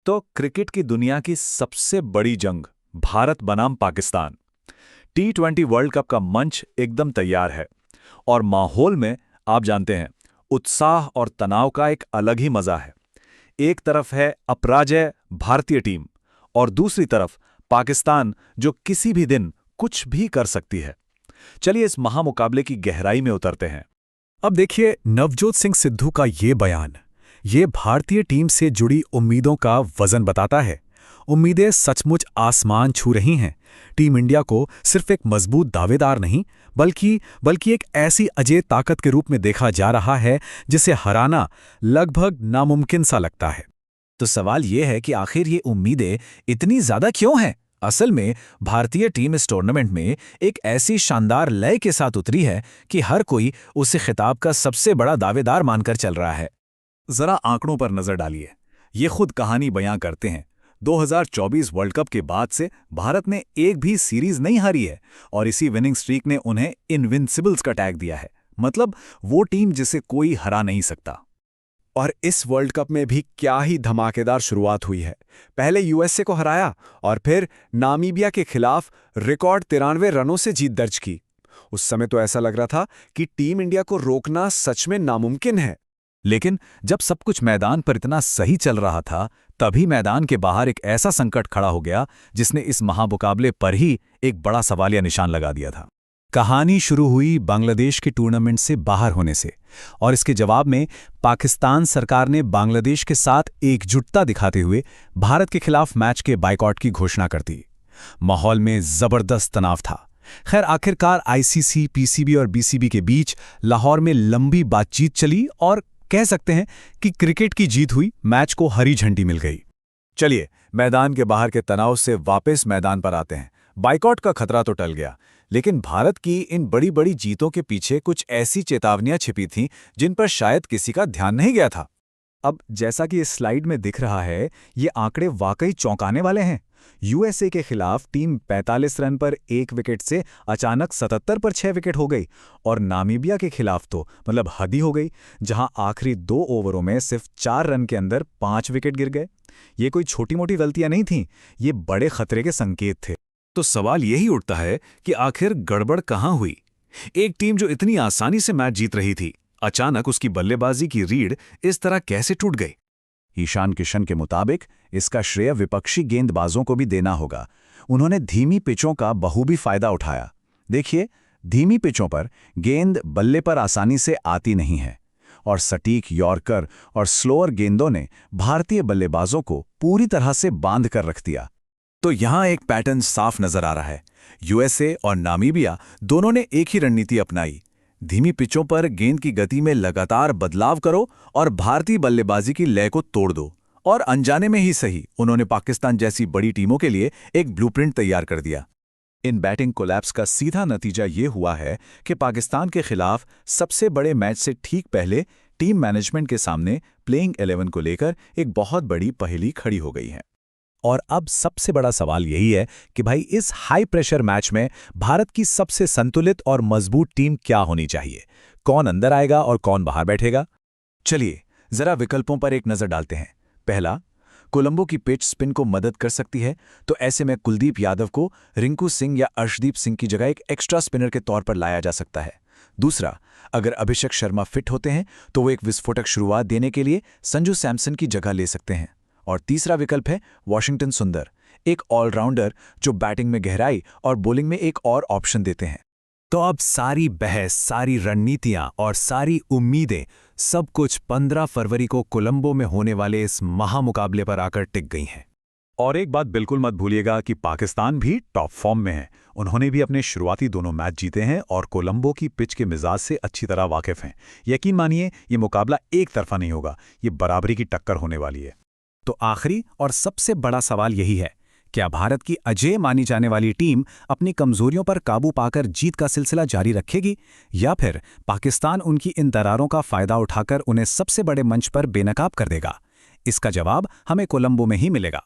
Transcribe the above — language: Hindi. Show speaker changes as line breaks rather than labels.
तो क्रिकेट की दुनिया की सबसे बड़ी जंग, भारत बनाम पाकिस्तान। T20 वर्ल्ड कप का मंच एकदम तैयार है और माहौल में आप जानते हैं, उत्साह और तनाव का एक अलग ही मजा है। एक तरफ है अपराजय भारतीय टीम और दूसरी तरफ पाकिस्तान, जो किसी भी दिन कुछ भी कर सकती है। चलिए इस महामुकाबले की गहराई में उतरते हैं।
अब देखिए नवजोत सिंह सिद्धू का ये बयान, ये भारतीय टीम से जुड़ी उम्मीदों का वजन बताता है। उम्मीदें सचमुच आसमान छू रही हैं। टीम इंडिया को सिर्फ एक मजबूत दावेदार नहीं, बल्कि एक ऐसी अजय ताकत के रूप में देखा जा रहा है जिसे हराना लगभग नामुमकिन सा लगता है।
तो सवाल ये है कि आखिर ये उम्मीदें इतनी ज्यादा क्यों हैं? असल में भारतीय टीम इस टूर्नामेंट में एक ऐसी शानदार लय के साथ उतरी है कि हर कोई उसे खिताब का सबसे बड़ा दावेदार मानकर चल रहा है।
जरा आंकड़ों पर नजर डालिए, ये खुद कहानी बयां करते हैं। 2024 वर्ल्ड कप के बाद से भारत ने एक भी सीरीज नहीं हारी है और इसी विनिंग स्ट्रीक ने उन्हें इनविंसिबल्स का टैग दिया है। मतलब वो टीम जिसे कोई हरा नहीं सकता।
और इस वर्ल्ड कप में भी क्या ही धमाकेदार शुरुआत हुई है। पहले यूएसए को हराया और फिर नामीबिया के खिलाफ रिकॉर्ड 93 रनों से जीत दर्ज की। उस समय तो ऐसा लग रहा था कि टीम इंडिया को रोकना सच में नामुमकिन है।
लेकिन जब सब कुछ मैदान पर इतना सही चल रहा था, तभी मैदान के बाहर एक ऐसा संकट खड़ा हो गया जिसने इस महामुकाबले पर ही एक बड़ा सवालिया निशान लगा दिया था।
कहानी शुरू हुई बांग्लादेश के टूर्नामेंट से बाहर होने से, और इसके जवाब में पाकिस्तान सरकार ने बांग्लादेश के साथ एकजुटता दिखाते हुए भारत के खिलाफ मैच के बायकॉट की घोषणा कर दी। माहौल में जबरदस्त तनाव था। खैर आखिरकार आईसीसी, पीसीबी और बीसीबी के बीच लाहौर में लंबी बातचीत चली और कह सकते हैं कि क्रिकेट की जीत हुई, मैच को हरी झंडी मिल गई।
चलिए मैदान के बाहर के तनाव से वापस मैदान पर आते हैं। बाइकॉट का खतरा तो टल गया, लेकिन भारत की इन बड़ी बड़ी जीतों के पीछे कुछ ऐसी चेतावनियां छिपी थीं जिन पर शायद किसी का ध्यान नहीं गया था। अब जैसा कि इस स्लाइड में दिख रहा है, ये आंकड़े वाकई चौंकाने वाले हैं। यूएसए के खिलाफ टीम 45 रन पर 1 विकेट से अचानक 77 पर 6 विकेट हो गई और नामीबिया के खिलाफ तो मतलब हद ही हो गई, जहां आखिरी 2 ओवरों में सिर्फ 4 रन के अंदर 5 विकेट गिर गए। ये कोई छोटी मोटी गलतियां नहीं थीं, ये बड़े खतरे के संकेत थे। तो सवाल यही उठता है कि आखिर गड़बड़ कहां हुई? एक टीम जो इतनी आसानी से मैच जीत रही थी, अचानक उसकी बल्लेबाजी की रीढ़ इस तरह कैसे टूट गई? ईशान किशन के मुताबिक इसका श्रेय विपक्षी गेंदबाजों को भी देना होगा। उन्होंने धीमी पिचों का बखूबी फायदा उठाया। देखिए, धीमी पिचों पर गेंद बल्ले पर आसानी से आती नहीं है और सटीक यॉर्कर और स्लोअर गेंदों ने भारतीय बल्लेबाजों को पूरी तरह से बांध कर रख दिया। तो यहां एक पैटर्न साफ नजर आ रहा है। यूएसए और नामीबिया दोनों ने एक ही रणनीति अपनाई। धीमी पिचों पर गेंद की गति में लगातार बदलाव करो और भारतीय बल्लेबाजी की लय को तोड़ दो। और अनजाने में ही सही, उन्होंने पाकिस्तान जैसी बड़ी टीमों के लिए एक ब्लूप्रिंट तैयार कर दिया। इन बैटिंग कोलैप्स का सीधा नतीजा ये हुआ है कि पाकिस्तान के खिलाफ सबसे बड़े मैच से ठीक पहले टीम मैनेजमेंट के सामने प्लेइंग 11 को लेकर एक बहुत बड़ी पहेली खड़ी हो गई है।
और अब सबसे बड़ा सवाल यही है कि भाई इस हाई प्रेशर मैच में भारत की सबसे संतुलित और मजबूत टीम क्या होनी चाहिए? कौन अंदर आएगा और कौन बाहर बैठेगा?
चलिए जरा विकल्पों पर एक नजर डालते हैं। पहला, कोलंबो की पिच स्पिन को मदद कर सकती है, तो ऐसे में कुलदीप यादव को रिंकू सिंह या अर्शदीप सिंह की जगह एक एक्स्ट्रा स्पिनर के तौर पर लाया जा सकता है। दूसरा, अगर अभिषेक शर्मा फिट होते हैं तो वो एक विस्फोटक शुरुआत देने के लिए संजू सैमसन की जगह ले सकते हैं। और तीसरा विकल्प है वॉशिंगटन सुंदर, एक ऑलराउंडर जो बैटिंग में गहराई और बॉलिंग में एक और ऑप्शन देते हैं।
तो अब सारी बहस, सारी रणनीतियां और सारी उम्मीदें, सब कुछ 15 फरवरी को कोलंबो में होने वाले इस महामुकाबले पर आकर टिक गई हैं।
और एक बात बिल्कुल मत भूलिएगा कि पाकिस्तान भी टॉप फॉर्म में है। उन्होंने भी अपने शुरुआती दोनों मैच जीते हैं और कोलंबो की पिच के मिजाज से अच्छी तरह वाकिफ हैं। यकीन मानिए, ये मुकाबला एक तरफा नहीं होगा, ये बराबरी की टक्कर होने वाली है।
तो आखिरी और सबसे बड़ा सवाल यही है, क्या भारत की अजेय मानी जाने वाली टीम अपनी कमजोरियों पर काबू पाकर जीत का सिलसिला जारी रखेगी, या फिर पाकिस्तान उनकी इन दरारों का फायदा उठाकर उन्हें सबसे बड़े मंच पर बेनकाब कर देगा? इसका जवाब हमें कोलंबो में ही मिलेगा।